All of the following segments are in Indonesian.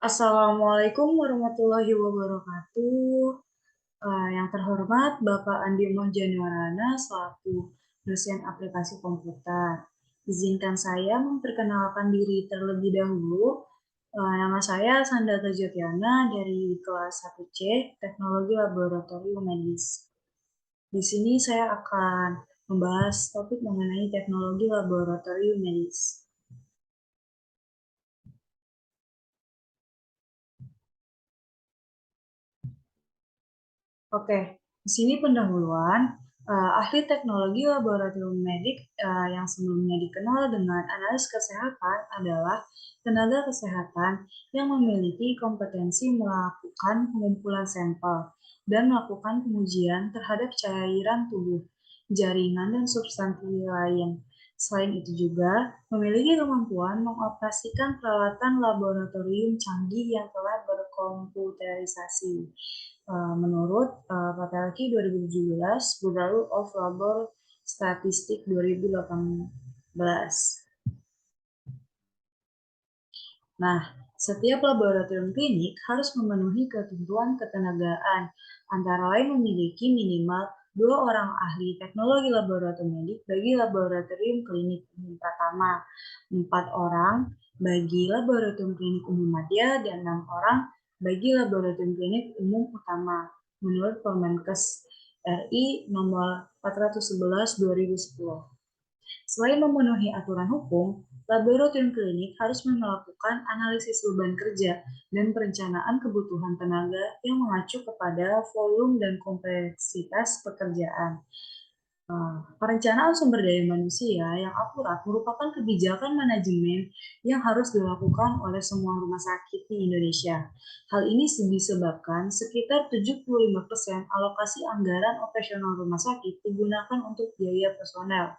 Assalamualaikum warahmatullahi wabarakatuh. Yang terhormat Bapak Andi Mohjanwarana selaku dosen aplikasi komputer. Izinkan saya memperkenalkan diri terlebih dahulu. Nama saya Sandata Jotiana dari kelas 1C Teknologi Laboratorium Medis. Di sini saya akan membahas topik mengenai teknologi laboratorium medis. Oke, di sini pendahuluan. Ahli teknologi laboratorium medik yang sebelumnya dikenal dengan analis kesehatan adalah tenaga kesehatan yang memiliki kompetensi melakukan pengumpulan sampel dan melakukan pengujian terhadap cairan tubuh, jaringan, dan substansi lain. Selain itu juga memiliki kemampuan mengoperasikan peralatan laboratorium canggih yang telah berkomputerisasi. Menurut Patelki 2017, Bureau of Labor Statistics 2018. Nah, setiap laboratorium klinik harus memenuhi ketentuan ketenagaan, antara lain memiliki minimal 2 orang ahli teknologi laboratorium medik bagi laboratorium klinik umum pertama, 4 orang bagi laboratorium klinik umum madya, dan 6 orang bagi laboratorium klinik umum utama, menurut Permenkes RI nomor 411 2010. Selain memenuhi aturan hukum, laboratorium klinik harus melakukan analisis beban kerja dan perencanaan kebutuhan tenaga yang mengacu kepada volume dan kompleksitas pekerjaan. Perencanaan sumber daya manusia yang akurat merupakan kebijakan manajemen yang harus dilakukan oleh semua rumah sakit di Indonesia. Hal ini disebabkan sekitar 75% alokasi anggaran operasional rumah sakit digunakan untuk biaya personel,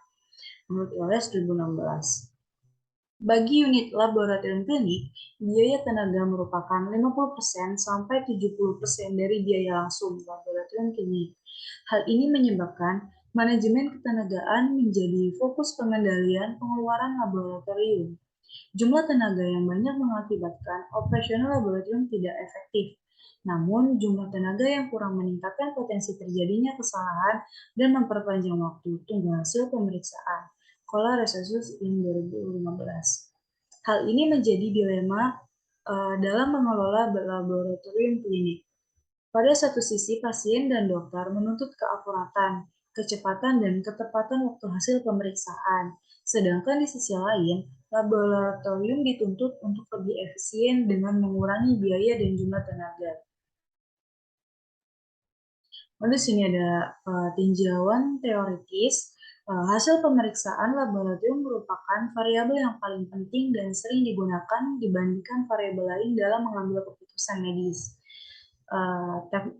menurut ILS 2016. Bagi unit laboratorium klinik, biaya tenaga merupakan 50% sampai 70% dari biaya langsung laboratorium klinik. Hal ini menyebabkan manajemen ketenagaan menjadi fokus pengendalian pengeluaran laboratorium. Jumlah tenaga yang banyak mengakibatkan operasional laboratorium tidak efektif. Namun, jumlah tenaga yang kurang meningkatkan potensi terjadinya kesalahan dan memperpanjang waktu tunggu hasil pemeriksaan. Kola Research in 2015. Hal ini menjadi dilema dalam mengelola laboratorium klinik. Pada satu sisi, pasien dan dokter menuntut keakuratan, kecepatan, dan ketepatan waktu hasil pemeriksaan. Sedangkan di sisi lain, laboratorium dituntut untuk lebih efisien dengan mengurangi biaya dan jumlah tenaga. Lalu di sini ada tinjauan teoritis. Hasil pemeriksaan laboratorium merupakan variabel yang paling penting dan sering digunakan dibandingkan variabel lain dalam mengambil keputusan medis.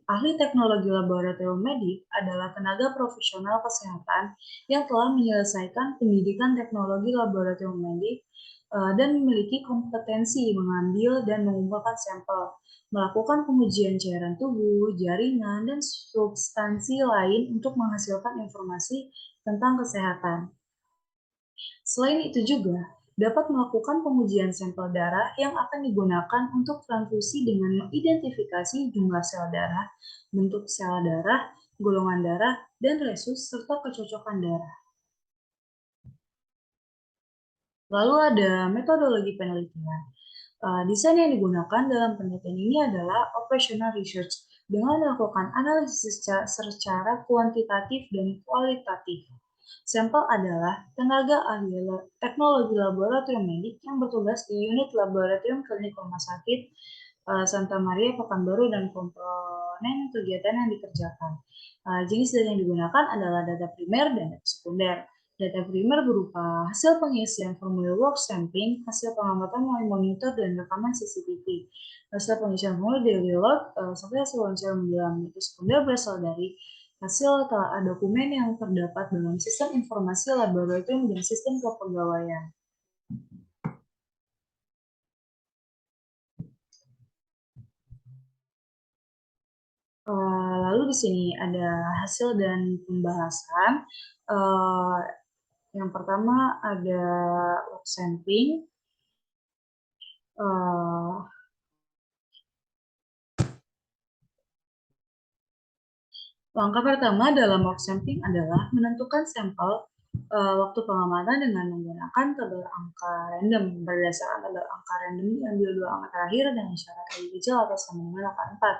Ahli teknologi laboratorium medik adalah tenaga profesional kesehatan yang telah menyelesaikan pendidikan teknologi laboratorium medik dan memiliki kompetensi mengambil dan mengumpulkan sampel, melakukan pengujian cairan tubuh, jaringan, dan substansi lain untuk menghasilkan informasi tentang kesehatan. Selain itu juga dapat melakukan pengujian sampel darah yang akan digunakan untuk transfusi dengan mengidentifikasi jumlah sel darah, bentuk sel darah, golongan darah, dan resus serta kecocokan darah. Lalu ada metodologi penelitian. Desain yang digunakan dalam penelitian ini adalah operational research dengan melakukan analisis secara kuantitatif dan kualitatif. Sampel adalah tenaga ahli teknologi laboratorium medik yang bertugas di unit laboratorium klinik rumah sakit Santa Maria Pekanbaru dan komponen kegiatan yang dikerjakan. Jenis data yang digunakan adalah data primer dan data sekunder. Data primer berupa hasil pengisian formulir work stamping, hasil pengamatan melalui monitor dan rekaman CCTV, hasil pengisian formulir daily log, sampai hasil wawancara mendalam. Data sekunder berasal dari hasil dokumen yang terdapat dalam sistem informasi laboratorium dan sistem kepegawaian. Lalu di sini ada hasil dan pembahasan. Yang pertama ada work sampling. Langkah pertama dalam mock sampling adalah menentukan sampel waktu pengamatan dengan menggunakan tabel angka random. Berdasarkan tabel angka random diambil dua angka terakhir dan syarat kali kecil atau sama dengan angka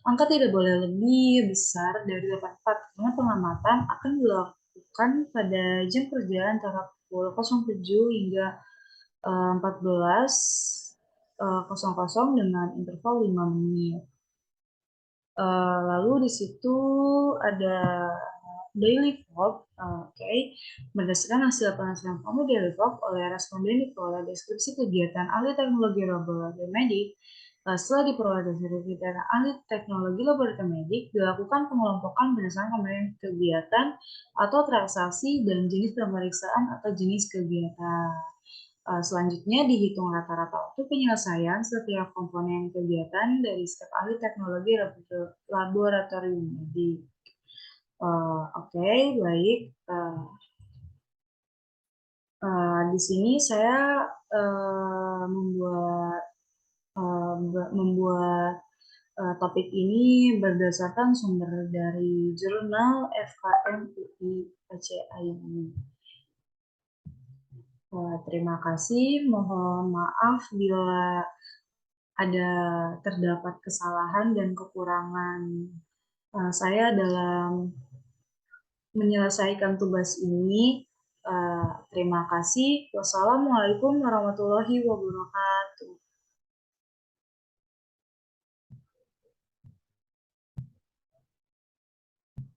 4. Angka tidak boleh lebih besar dari 84 karena pengamatan akan dilakukan pada jam kerja antara pukul 07 hingga 14.00 dengan interval 5 menit. Lalu di situ ada daily log, oke. Berdasarkan hasil penghasilan kamu daily log oleh responden diperoleh deskripsi kegiatan ahli teknologi laboratorium medik. Setelah diperoleh deskripsi kegiatan ahli teknologi laboratorium medik, dilakukan pengelompokan berdasarkan komponen kegiatan atau transaksi dan jenis pemeriksaan atau jenis kegiatan. Selanjutnya dihitung rata-rata waktu penyelesaian setiap komponen kegiatan dari setiap ahli teknologi laboratorium medik. Oke, baik. Di sini saya membuat topik ini berdasarkan sumber dari jurnal FKM UI PCID. Terima kasih. Mohon maaf bila ada terdapat kesalahan dan kekurangan saya dalam menyelesaikan tugas ini. Terima kasih. Wassalamualaikum warahmatullahi wabarakatuh.